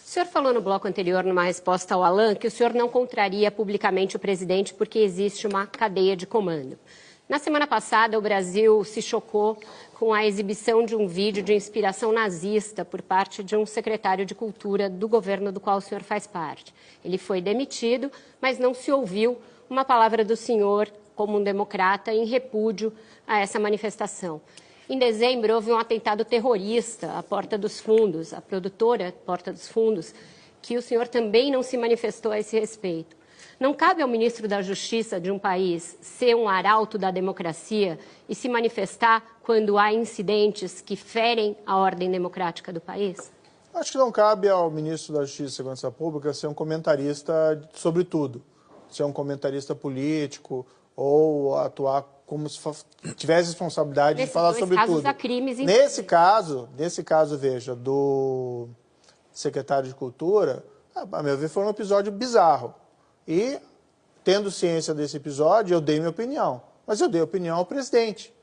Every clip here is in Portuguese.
O senhor falou no bloco anterior, numa resposta ao Alan, que o senhor não contraria publicamente o presidente porque existe uma cadeia de comando. Na semana passada, o Brasil se chocou com a exibição de um vídeo de inspiração nazista por parte de um secretário de Cultura do governo do qual o senhor faz parte. Ele foi demitido, mas não se ouviu uma palavra do senhor, como um democrata, em repúdio a essa manifestação. Em dezembro, houve um atentado terrorista à Porta dos Fundos, a produtora Porta dos Fundos, que o senhor também não se manifestou a esse respeito. Não cabe ao ministro da Justiça de um país ser um arauto da democracia e se manifestar quando há incidentes que ferem a ordem democrática do país? Acho que não cabe ao ministro da Justiça e Segurança Pública ser um comentarista sobre tudo. Ser um comentarista político ou atuar como se tivesse responsabilidade de falar sobre tudo. Há crimes nesse caso, veja, do secretário de Cultura, a meu ver, foi um episódio bizarro. E, tendo ciência desse episódio, eu dei minha opinião. Mas eu dei opinião ao presidente.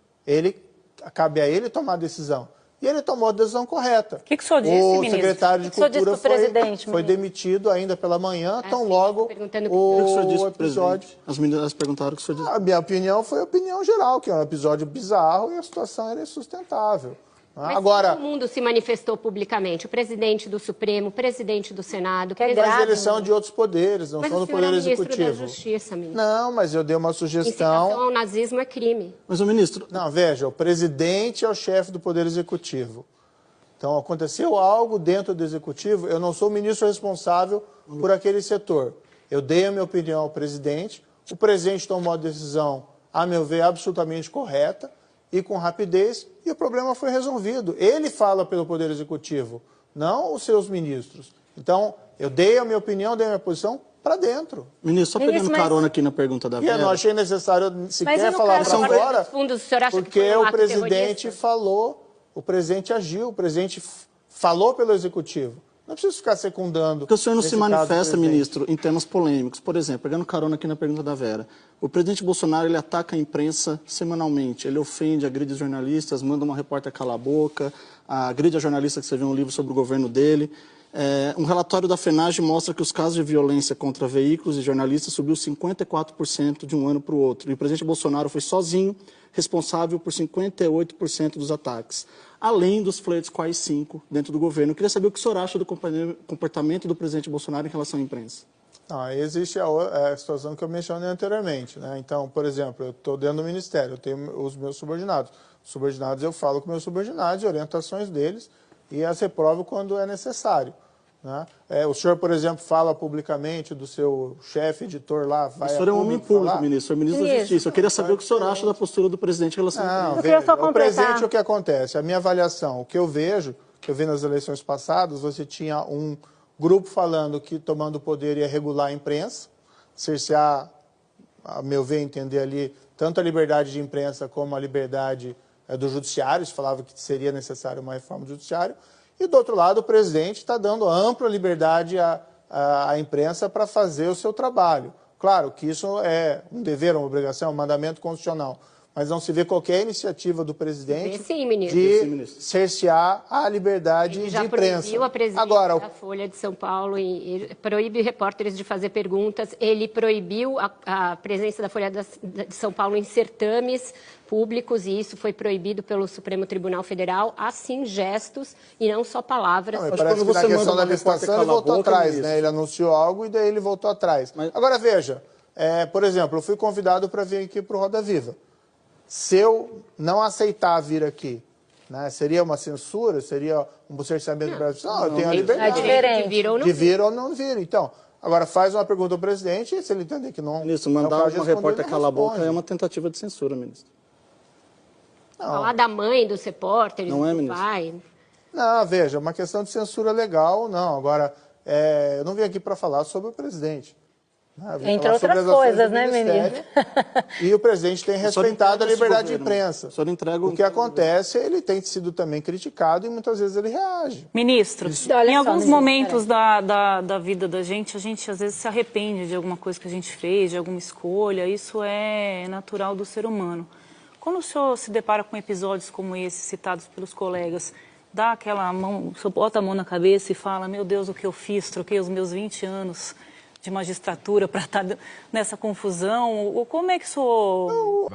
Cabe a ele tomar a decisão. E ele tomou a decisão correta. O que o senhor disse, ministro? O secretário de Cultura foi demitido ainda pela manhã, tão logo o episódio... As meninas perguntaram o que o senhor disse. A minha opinião foi a opinião geral, que é um episódio bizarro e a situação era insustentável. Mas agora, todo mundo se manifestou publicamente, o presidente do Supremo, o presidente do Senado... Mas eles são de outros poderes, não são do Poder Executivo. Mas o senhor é ministro da Justiça, ministro. Não, mas eu dei uma sugestão... Incitação ao nazismo é crime. Mas o ministro... Não, veja, o presidente é o chefe do Poder Executivo. Então, aconteceu algo dentro do Executivo, eu não sou o ministro responsável por aquele setor. Eu dei a minha opinião ao presidente, o presidente tomou a decisão, a meu ver, absolutamente correta, e com rapidez, e o problema foi resolvido. Ele fala pelo Poder Executivo, não os seus ministros. Então, eu dei a minha opinião, dei a minha posição para dentro. Ministro, só pegando carona aqui na pergunta da Vera. E eu não achei necessário sequer falar para fora, porque o presidente falou, o presidente agiu, o presidente falou pelo Executivo. Não precisa ficar secundando. Porque o senhor não se manifesta, ministro, em temas polêmicos. Por exemplo, pegando carona aqui na pergunta da Vera. O presidente Bolsonaro, ele ataca a imprensa semanalmente. Ele ofende, agride jornalistas, manda uma repórter calar a boca, agride a jornalista que escreveu um livro sobre o governo dele. Um relatório da FENAGE mostra que os casos de violência contra veículos e jornalistas subiu 54% de um ano para o outro. E o presidente Bolsonaro foi sozinho responsável por 58% dos ataques, além dos flertes com a AI-5 dentro do governo. Eu queria saber o que o senhor acha do comportamento do presidente Bolsonaro em relação à imprensa. Existe a situação que eu mencionei anteriormente, né? Então, por exemplo, eu estou dentro do Ministério, eu tenho os meus subordinados. Os subordinados, eu falo com meus subordinados, orientações deles, e as reprovo quando é necessário. Né? O senhor, por exemplo, fala publicamente do seu chefe editor lá... O senhor é um homem público, ministro, o senhor é ministro da Justiça. Eu queria saber o que o senhor acha da postura do presidente em relação a isso. O presidente, o que acontece? A minha avaliação, o que eu vejo, que eu vi nas eleições passadas, você tinha um grupo falando que tomando o poder ia regular a imprensa, cercear, a meu ver, entender ali, tanto a liberdade de imprensa como a liberdade do judiciário, se falava que seria necessário uma reforma do judiciário. E, do outro lado, o presidente está dando ampla liberdade à imprensa para fazer o seu trabalho. Claro que isso é um dever, uma obrigação, um mandamento constitucional, mas não se vê qualquer iniciativa do presidente de cercear a liberdade de imprensa. Ele já proibiu a presidência da Folha de São Paulo, e proíbe repórteres de fazer perguntas, ele proibiu a presença da Folha de São Paulo em certames públicos, e isso foi proibido pelo Supremo Tribunal Federal, assim gestos e não só palavras. Parece que na questão da licitação ele voltou atrás, né? Ele anunciou algo e daí ele voltou atrás. Agora veja, por exemplo, eu fui convidado para vir aqui para o Roda Viva. Se eu não aceitar vir aqui, né, seria uma censura? Seria um cerceamento do Brasil? Não, eu tenho a liberdade de vir ou não vir. Então, agora faz uma pergunta ao presidente e se ele entender que não... Ministro, mandar uma repórter calar a boca é uma tentativa de censura, ministro. Falar da mãe dos repórteres, do pai... Não, veja, uma questão de censura legal, não. Agora, eu não vim aqui para falar sobre o presidente. Entre outras coisas, né, ministro? E o presidente tem respeitado a liberdade de imprensa. O que acontece, ele tem sido também criticado e muitas vezes ele reage. Ministro, em alguns momentos da vida da gente, a gente às vezes se arrepende de alguma coisa que a gente fez, de alguma escolha. Isso é natural do ser humano. Quando o senhor se depara com episódios como esse, citados pelos colegas, dá aquela mão, o senhor bota a mão na cabeça e fala, meu Deus, o que eu fiz, troquei os meus 20 anos de magistratura para estar nessa confusão, ou como é que o senhor...